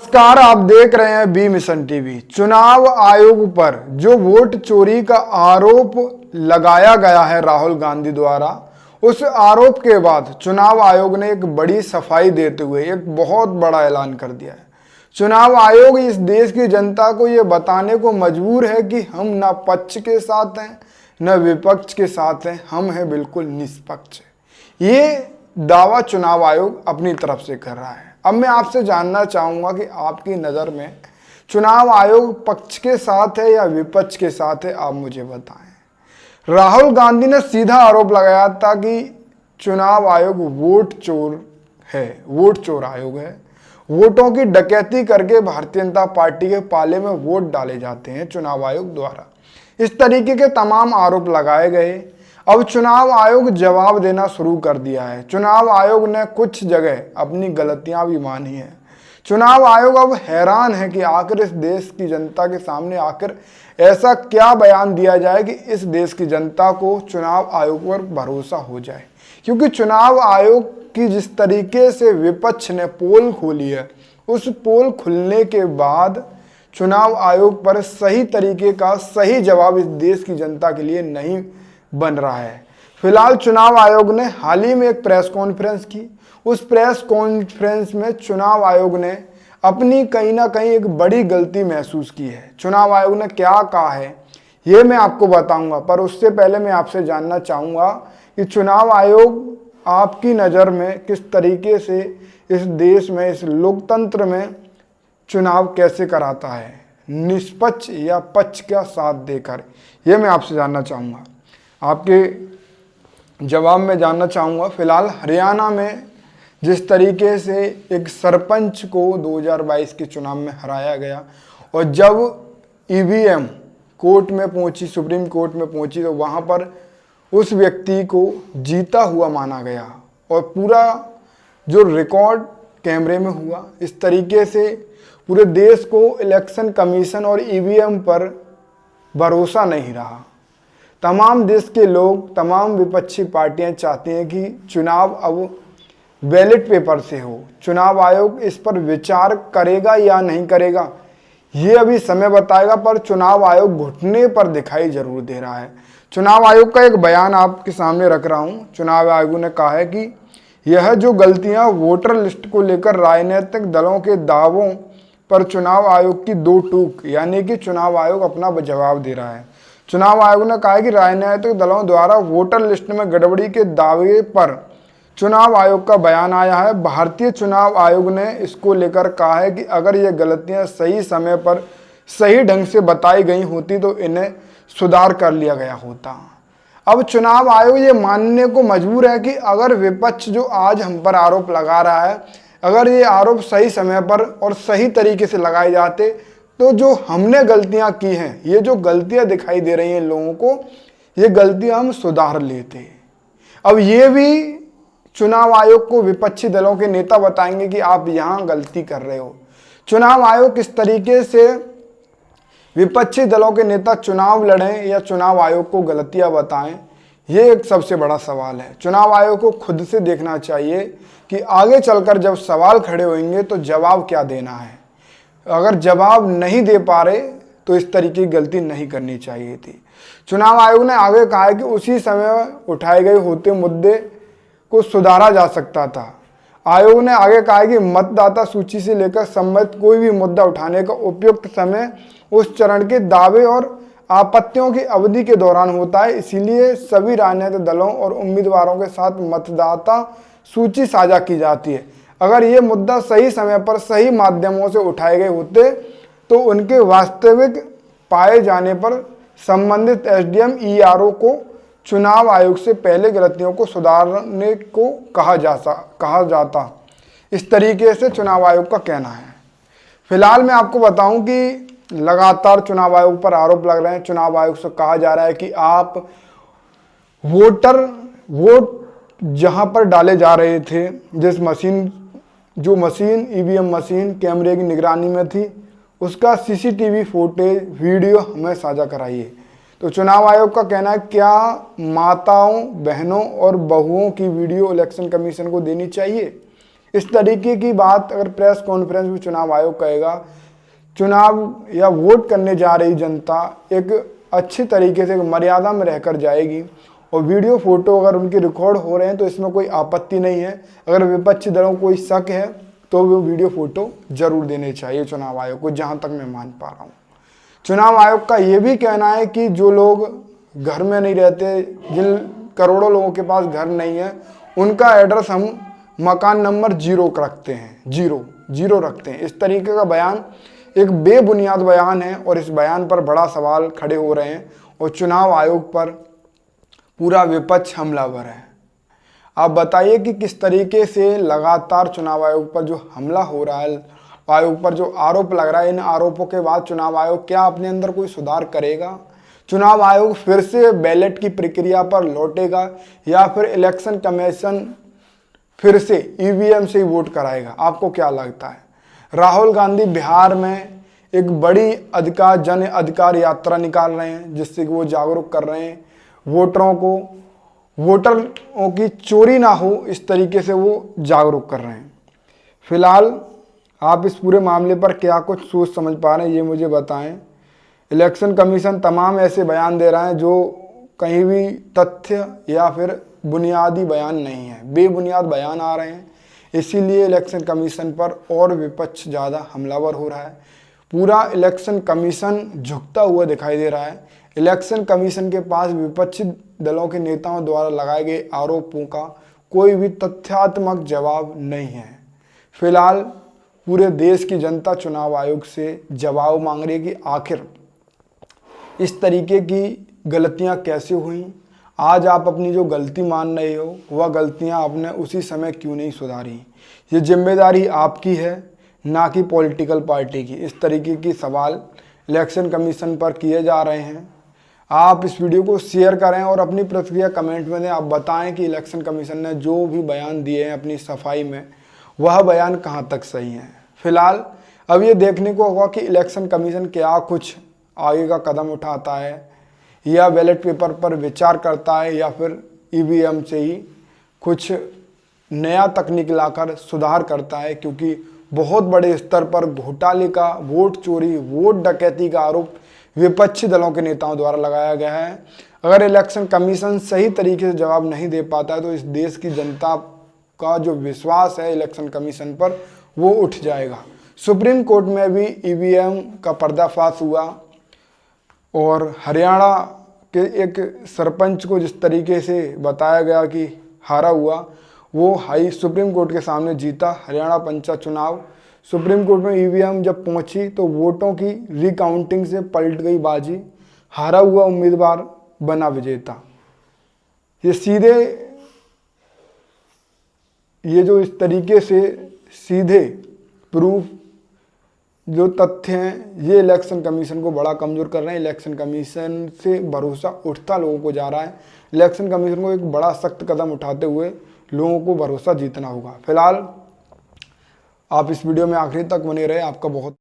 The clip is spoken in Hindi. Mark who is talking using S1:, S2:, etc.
S1: नमस्कार, आप देख रहे हैं बी मिशन टीवी। चुनाव आयोग पर जो वोट चोरी का आरोप लगाया गया है राहुल गांधी द्वारा, उस आरोप के बाद चुनाव आयोग ने एक बड़ी सफाई देते हुए एक बहुत बड़ा ऐलान कर दिया है। चुनाव आयोग इस देश की जनता को यह बताने को मजबूर है कि हम न पक्ष के साथ हैं न विपक्ष के साथ हैं, हम हैं बिल्कुल निष्पक्ष। ये दावा चुनाव आयोग अपनी तरफ से कर रहा है। अब मैं आपसे जानना चाहूंगा कि आपकी नज़र में चुनाव आयोग पक्ष के साथ है या विपक्ष के साथ है, आप मुझे बताएं। राहुल गांधी ने सीधा आरोप लगाया था कि चुनाव आयोग वोट चोर है, वोट चोर आयोग है। वोटों की डकैती करके भारतीय जनता पार्टी के पाले में वोट डाले जाते हैं चुनाव आयोग द्वारा। इस तरीके के तमाम आरोप लगाए गए। अब चुनाव आयोग जवाब देना शुरू कर दिया है। चुनाव आयोग ने कुछ जगह अपनी गलतियां भी मानी है। चुनाव आयोग अब हैरान है कि आखिर इस देश की जनता के सामने आखिर ऐसा क्या बयान दिया जाए कि इस देश की जनता को चुनाव आयोग पर भरोसा हो जाए। क्योंकि चुनाव आयोग की जिस तरीके से विपक्ष ने पोल खोली है, उस पोल खुलने के बाद चुनाव आयोग पर सही तरीके का सही जवाब इस देश की जनता के लिए नहीं बन रहा है। फिलहाल चुनाव आयोग ने हाल ही में एक प्रेस कॉन्फ्रेंस की। उस प्रेस कॉन्फ्रेंस में चुनाव आयोग ने अपनी कहीं ना कहीं एक बड़ी गलती महसूस की है। चुनाव आयोग ने क्या कहा है ये मैं आपको बताऊंगा, पर उससे पहले मैं आपसे जानना चाहूंगा कि चुनाव आयोग आपकी नज़र में किस तरीके से इस देश में, इस लोकतंत्र में चुनाव कैसे कराता है, निष्पक्ष या पक्ष का साथ देकर, ये मैं आपसे जानना चाहूँगा। आपके जवाब में जानना चाहूँगा फिलहाल हरियाणा में जिस तरीके से एक सरपंच को 2022 के चुनाव में हराया गया और जब ईवीएम कोर्ट में पहुंची, सुप्रीम कोर्ट में पहुंची, तो वहां पर उस व्यक्ति को जीता हुआ माना गया और पूरा जो रिकॉर्ड कैमरे में हुआ। इस तरीके से पूरे देश को इलेक्शन कमीशन और ईवीएम पर भरोसा नहीं रहा। तमाम देश के लोग, तमाम विपक्षी पार्टियां चाहती हैं कि चुनाव अब बैलेट पेपर से हो। चुनाव आयोग इस पर विचार करेगा या नहीं करेगा ये अभी समय बताएगा, पर चुनाव आयोग घुटने पर दिखाई जरूर दे रहा है। चुनाव आयोग का एक बयान आपके सामने रख रहा हूं। चुनाव आयोग ने कहा है कि यह जो गलतियां वोटर लिस्ट को लेकर राजनीतिक दलों के दावों पर चुनाव आयोग की दो टूक, यानी कि चुनाव आयोग अपना जवाब दे रहा है। चुनाव आयोग ने कहा है कि राजनीतिक दलों द्वारा वोटर लिस्ट में गड़बड़ी के दावे पर चुनाव आयोग का बयान आया है। भारतीय चुनाव आयोग ने इसको लेकर कहा है कि अगर ये गलतियां सही समय पर सही ढंग से बताई गई होती तो इन्हें सुधार कर लिया गया होता। अब चुनाव आयोग ये मानने को मजबूर है कि अगर विपक्ष जो आज हम पर आरोप लगा रहा है, अगर ये आरोप सही समय पर और सही तरीके से लगाए जाते तो जो हमने गलतियां की हैं, ये जो गलतियां दिखाई दे रही हैं लोगों को, ये गलतियां हम सुधार लेते। अब ये भी चुनाव आयोग को विपक्षी दलों के नेता बताएंगे कि आप यहां गलती कर रहे हो। चुनाव आयोग किस तरीके से विपक्षी दलों के नेता चुनाव लड़ें या चुनाव आयोग को गलतियां बताएं, ये एक सबसे बड़ा सवाल है। चुनाव आयोग को खुद से देखना चाहिए कि आगे चलकर जब सवाल खड़े होंगे तो जवाब क्या देना है। अगर जवाब नहीं दे पा रहे तो इस तरीके की गलती नहीं करनी चाहिए थी। चुनाव आयोग ने आगे कहा है कि उसी समय उठाए गए होते मुद्दे को सुधारा जा सकता था। आयोग ने आगे कहा है कि मतदाता सूची से लेकर संबंधित कोई भी मुद्दा उठाने का उपयुक्त समय उस चरण के दावे और आपत्तियों की अवधि के दौरान होता है। इसीलिए सभी राजनीतिक दलों और उम्मीदवारों के साथ मतदाता सूची साझा की जाती है। अगर ये मुद्दा सही समय पर सही माध्यमों से उठाए गए होते तो उनके वास्तविक पाए जाने पर संबंधित एसडीएम ईआरओ को चुनाव आयोग से पहले गलतियों को सुधारने को कहा जाता। इस तरीके से चुनाव आयोग का कहना है। फिलहाल मैं आपको बताऊं कि लगातार चुनाव आयोग पर आरोप लग रहे हैं। चुनाव आयोग से कहा जा रहा है कि आप वोट जहां पर डाले जा रहे थे, जो मशीन ईवीएम मशीन कैमरे की निगरानी में थी, उसका सीसीटीवी फुटेज वीडियो हमें साझा कराइए। तो चुनाव आयोग का कहना है क्या माताओं, बहनों और बहुओं की वीडियो इलेक्शन कमीशन को देनी चाहिए। इस तरीके की बात अगर प्रेस कॉन्फ्रेंस में चुनाव आयोग कहेगा, चुनाव या वोट करने जा रही जनता एक अच्छी तरीके से मर्यादा में रहकर जाएगी। और वीडियो फोटो अगर उनके रिकॉर्ड हो रहे हैं तो इसमें कोई आपत्ति नहीं है। अगर विपक्षी दलों को कोई शक है तो वो वीडियो फोटो जरूर देने चाहिए चुनाव आयोग को, जहां तक मैं मान पा रहा हूँ। चुनाव आयोग का ये भी कहना है कि जो लोग घर में नहीं रहते, जिन करोड़ों लोगों के पास घर नहीं है, उनका एड्रेस हम मकान नंबर 0 रखते हैं, 0 रखते हैं। इस तरीके का बयान एक बेबुनियाद बयान है और इस बयान पर बड़ा सवाल खड़े हो रहे हैं और चुनाव आयोग पर पूरा विपक्ष हमलावर है। आप बताइए कि किस तरीके से लगातार चुनाव आयोग पर जो हमला हो रहा है, आयोग पर जो आरोप लग रहा है, इन आरोपों के बाद चुनाव आयोग क्या अपने अंदर कोई सुधार करेगा? चुनाव आयोग फिर से बैलेट की प्रक्रिया पर लौटेगा या फिर इलेक्शन कमीशन फिर से ईवीएम से ही वोट कराएगा? आपको क्या लगता है? राहुल गांधी बिहार में एक बड़ी जन अधिकार यात्रा निकाल रहे हैं, जिससे कि वो जागरूक कर रहे हैं वोटरों को, वोटरों की चोरी ना हो, इस तरीके से वो जागरूक कर रहे हैं। फिलहाल आप इस पूरे मामले पर क्या कुछ सोच समझ पा रहे हैं, ये मुझे बताएं। इलेक्शन कमीशन तमाम ऐसे बयान दे रहा है जो कहीं भी तथ्य या फिर बुनियादी बयान नहीं है, बेबुनियाद बयान आ रहे हैं। इसीलिए इलेक्शन कमीशन पर और विपक्ष ज़्यादा हमलावर हो रहा है। पूरा इलेक्शन कमीशन झुकता हुआ दिखाई दे रहा है। इलेक्शन कमीशन के पास विपक्षी दलों के नेताओं द्वारा लगाए गए आरोपों का कोई भी तथ्यात्मक जवाब नहीं है। फिलहाल पूरे देश की जनता चुनाव आयोग से जवाब मांग रही है कि आखिर इस तरीके की गलतियां कैसे हुई। आज आप अपनी जो गलती मान रहे हो, वह गलतियां आपने उसी समय क्यों नहीं सुधारी? ये जिम्मेदारी आपकी है, ना कि पॉलिटिकल पार्टी की। इस तरीके की सवाल इलेक्शन कमीशन पर किए जा रहे हैं। आप इस वीडियो को शेयर करें और अपनी प्रतिक्रिया कमेंट में दें। आप बताएं कि इलेक्शन कमीशन ने जो भी बयान दिए हैं अपनी सफाई में, वह बयान कहां तक सही है। फिलहाल अब ये देखने को होगा कि इलेक्शन कमीशन क्या कुछ आगे का कदम उठाता है, या बैलेट पेपर पर विचार करता है, या फिर ईवीएम से ही कुछ नया तकनीक लाकर सुधार करता है। क्योंकि बहुत बड़े स्तर पर घोटाले का, वोट चोरी, वोट डकैती का आरोप विपक्षी दलों के नेताओं द्वारा लगाया गया है। अगर इलेक्शन कमीशन सही तरीके से जवाब नहीं दे पाता है तो इस देश की जनता का जो विश्वास है इलेक्शन कमीशन पर, वो उठ जाएगा। सुप्रीम कोर्ट में भी ईवीएम का पर्दाफाश हुआ और हरियाणा के एक सरपंच को जिस तरीके से बताया गया कि हारा हुआ, वो सुप्रीम कोर्ट के सामने जीता हरियाणा पंचायत चुनाव। सुप्रीम कोर्ट में ईवीएम जब पहुंची तो वोटों की रिकाउंटिंग से पलट गई बाजी, हारा हुआ उम्मीदवार बना विजेता। ये सीधे, ये जो इस तरीके से सीधे प्रूफ जो तथ्य हैं, ये इलेक्शन कमीशन को बड़ा कमज़ोर कर रहे हैं। इलेक्शन कमीशन से भरोसा उठता लोगों को जा रहा है। इलेक्शन कमीशन को एक बड़ा सख्त कदम उठाते हुए लोगों को भरोसा जीतना होगा। फिलहाल आप इस वीडियो में आखिरी तक बने रहे। आपका बहुत